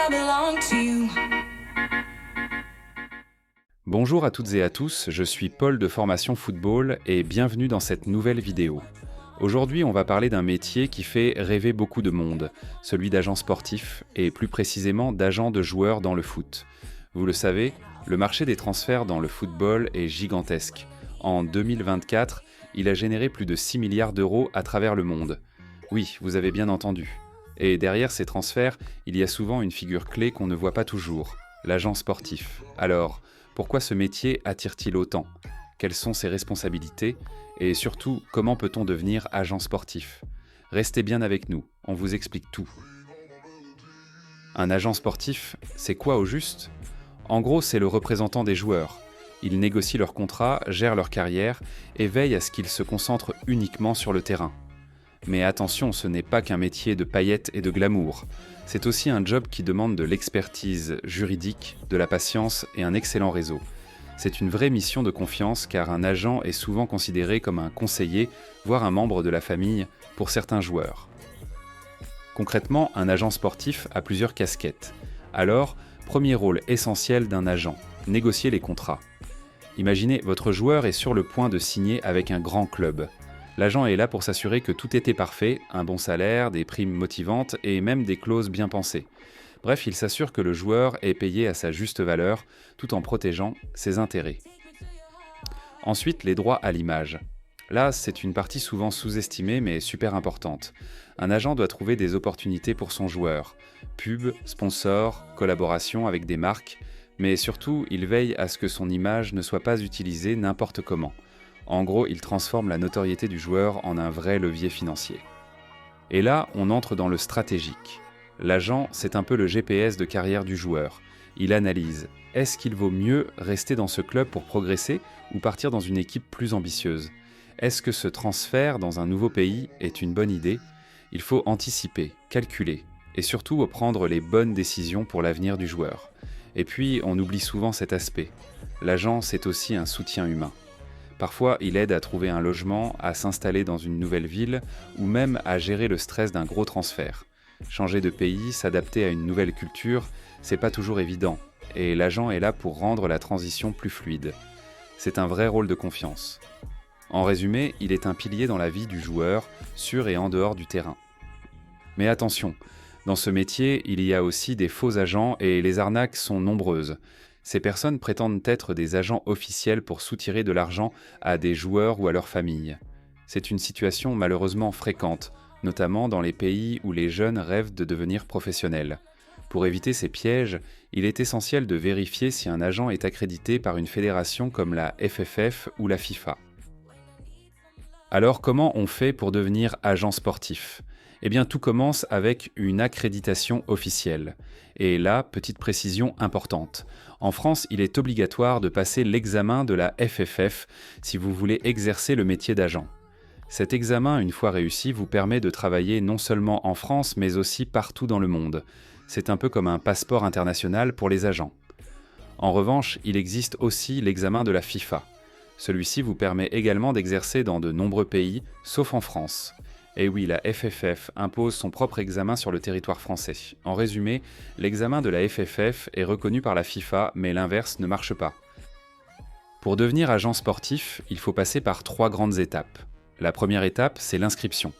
I belong to you. Bonjour à toutes et à tous, je suis Paul de Formation Football et bienvenue dans cette nouvelle vidéo. Aujourd'hui, on va parler d'un métier qui fait rêver beaucoup de monde, celui d'agent sportif et plus précisément d'agent de joueurs dans le foot. Vous le savez, le marché des transferts dans le football est gigantesque. En 2024, il a généré plus de 6 milliards d'euros à travers le monde. Oui, vous avez bien entendu. Et derrière ces transferts, il y a souvent une figure clé qu'on ne voit pas toujours, l'agent sportif. Alors, pourquoi ce métier attire-t-il autant ? Quelles sont ses responsabilités ? Et surtout, comment peut-on devenir agent sportif ? Restez bien avec nous, on vous explique tout. Un agent sportif, c'est quoi au juste ? En gros, c'est le représentant des joueurs. Il négocie leurs contrats, gère leur carrière et veille à ce qu'ils se concentrent uniquement sur le terrain. Mais attention, ce n'est pas qu'un métier de paillettes et de glamour. C'est aussi un job qui demande de l'expertise juridique, de la patience et un excellent réseau. C'est une vraie mission de confiance car un agent est souvent considéré comme un conseiller, voire un membre de la famille pour certains joueurs. Concrètement, un agent sportif a plusieurs casquettes. Alors, premier rôle essentiel d'un agent, négocier les contrats. Imaginez, votre joueur est sur le point de signer avec un grand club. L'agent est là pour s'assurer que tout était parfait, un bon salaire, des primes motivantes et même des clauses bien pensées. Bref, il s'assure que le joueur est payé à sa juste valeur, tout en protégeant ses intérêts. Ensuite, les droits à l'image. Là, c'est une partie souvent sous-estimée mais super importante. Un agent doit trouver des opportunités pour son joueur. Pub, sponsor, collaboration avec des marques, mais surtout, il veille à ce que son image ne soit pas utilisée n'importe comment. En gros, il transforme la notoriété du joueur en un vrai levier financier. Et là, on entre dans le stratégique. L'agent, c'est un peu le GPS de carrière du joueur. Il analyse, est-ce qu'il vaut mieux rester dans ce club pour progresser ou partir dans une équipe plus ambitieuse ? Est-ce que ce transfert dans un nouveau pays est une bonne idée ? Il faut anticiper, calculer et surtout prendre les bonnes décisions pour l'avenir du joueur. Et puis, on oublie souvent cet aspect. L'agent, c'est aussi un soutien humain. Parfois, il aide à trouver un logement, à s'installer dans une nouvelle ville ou même à gérer le stress d'un gros transfert. Changer de pays, s'adapter à une nouvelle culture, c'est pas toujours évident et l'agent est là pour rendre la transition plus fluide. C'est un vrai rôle de confiance. En résumé, il est un pilier dans la vie du joueur, sur et en dehors du terrain. Mais attention, dans ce métier, il y a aussi des faux agents et les arnaques sont nombreuses. Ces personnes prétendent être des agents officiels pour soutirer de l'argent à des joueurs ou à leurs familles. C'est une situation malheureusement fréquente, notamment dans les pays où les jeunes rêvent de devenir professionnels. Pour éviter ces pièges, il est essentiel de vérifier si un agent est accrédité par une fédération comme la FFF ou la FIFA. Alors comment on fait pour devenir agent sportif ? Eh bien tout commence avec une accréditation officielle. Et là, petite précision importante. En France, il est obligatoire de passer l'examen de la FFF si vous voulez exercer le métier d'agent. Cet examen, une fois réussi, vous permet de travailler non seulement en France, mais aussi partout dans le monde. C'est un peu comme un passeport international pour les agents. En revanche, il existe aussi l'examen de la FIFA. Celui-ci vous permet également d'exercer dans de nombreux pays, sauf en France. Et oui, la FFF impose son propre examen sur le territoire français. En résumé, l'examen de la FFF est reconnu par la FIFA, mais l'inverse ne marche pas. Pour devenir agent sportif, il faut passer par 3 grandes étapes. La première étape, c'est l'inscription.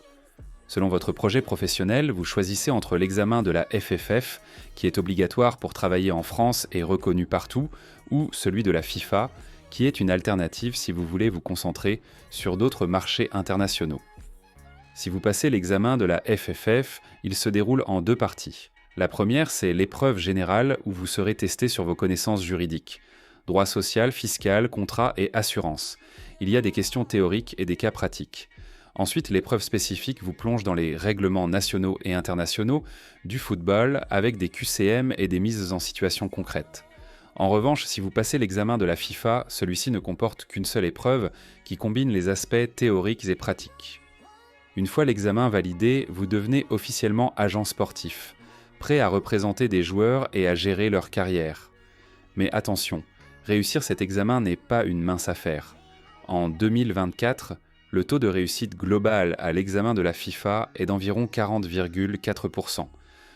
Selon votre projet professionnel, vous choisissez entre l'examen de la FFF, qui est obligatoire pour travailler en France et reconnu partout, ou celui de la FIFA, qui est une alternative si vous voulez vous concentrer sur d'autres marchés internationaux. Si vous passez l'examen de la FFF, il se déroule en 2 parties. La première, c'est l'épreuve générale où vous serez testé sur vos connaissances juridiques. Droit social, fiscal, contrat et assurance. Il y a des questions théoriques et des cas pratiques. Ensuite, l'épreuve spécifique vous plonge dans les règlements nationaux et internationaux du football avec des QCM et des mises en situation concrètes. En revanche, si vous passez l'examen de la FIFA, celui-ci ne comporte qu'une seule épreuve qui combine les aspects théoriques et pratiques. Une fois l'examen validé, vous devenez officiellement agent sportif, prêt à représenter des joueurs et à gérer leur carrière. Mais attention, réussir cet examen n'est pas une mince affaire. En 2024, le taux de réussite global à l'examen de la FIFA est d'environ 40,4%.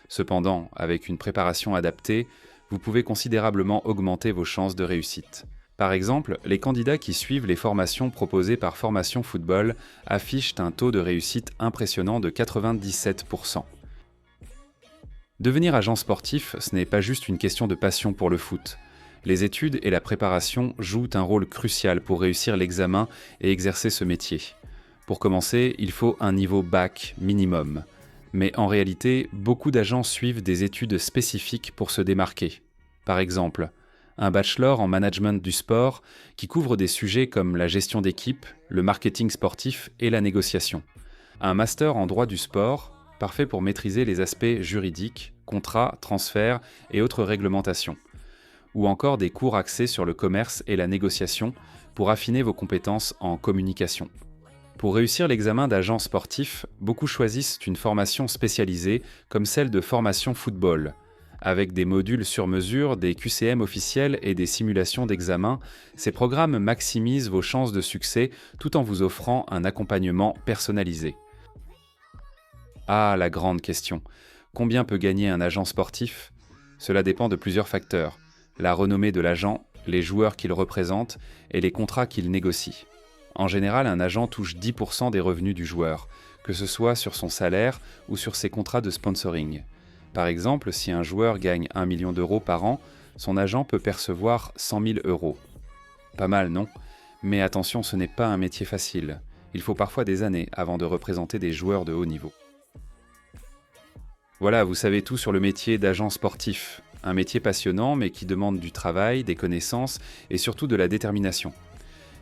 Cependant, avec une préparation adaptée, vous pouvez considérablement augmenter vos chances de réussite. Par exemple, les candidats qui suivent les formations proposées par Formation Football affichent un taux de réussite impressionnant de 97%. Devenir agent sportif, ce n'est pas juste une question de passion pour le foot. Les études et la préparation jouent un rôle crucial pour réussir l'examen et exercer ce métier. Pour commencer, il faut un niveau bac minimum. Mais en réalité, beaucoup d'agents suivent des études spécifiques pour se démarquer. Par exemple, un bachelor en management du sport qui couvre des sujets comme la gestion d'équipe, le marketing sportif et la négociation. Un master en droit du sport, parfait pour maîtriser les aspects juridiques, contrats, transferts et autres réglementations. Ou encore des cours axés sur le commerce et la négociation pour affiner vos compétences en communication. Pour réussir l'examen d'agent sportif, beaucoup choisissent une formation spécialisée comme celle de Formation Football. Avec des modules sur mesure, des QCM officiels et des simulations d'examen, ces programmes maximisent vos chances de succès tout en vous offrant un accompagnement personnalisé. Ah, la grande question. Combien peut gagner un agent sportif ? Cela dépend de plusieurs facteurs. La renommée de l'agent, les joueurs qu'il représente et les contrats qu'il négocie. En général, un agent touche 10% des revenus du joueur, que ce soit sur son salaire ou sur ses contrats de sponsoring. Par exemple, si un joueur gagne 1 million d'euros par an, son agent peut percevoir 100 000 euros. Pas mal, non ? Mais attention, ce n'est pas un métier facile. Il faut parfois des années avant de représenter des joueurs de haut niveau. Voilà, vous savez tout sur le métier d'agent sportif. Un métier passionnant, mais qui demande du travail, des connaissances et surtout de la détermination.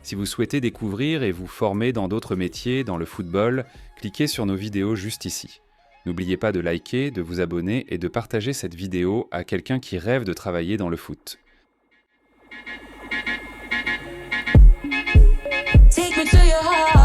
Si vous souhaitez découvrir et vous former dans d'autres métiers, dans le football, cliquez sur nos vidéos juste ici. N'oubliez pas de liker, de vous abonner et de partager cette vidéo à quelqu'un qui rêve de travailler dans le foot. Take me to your heart.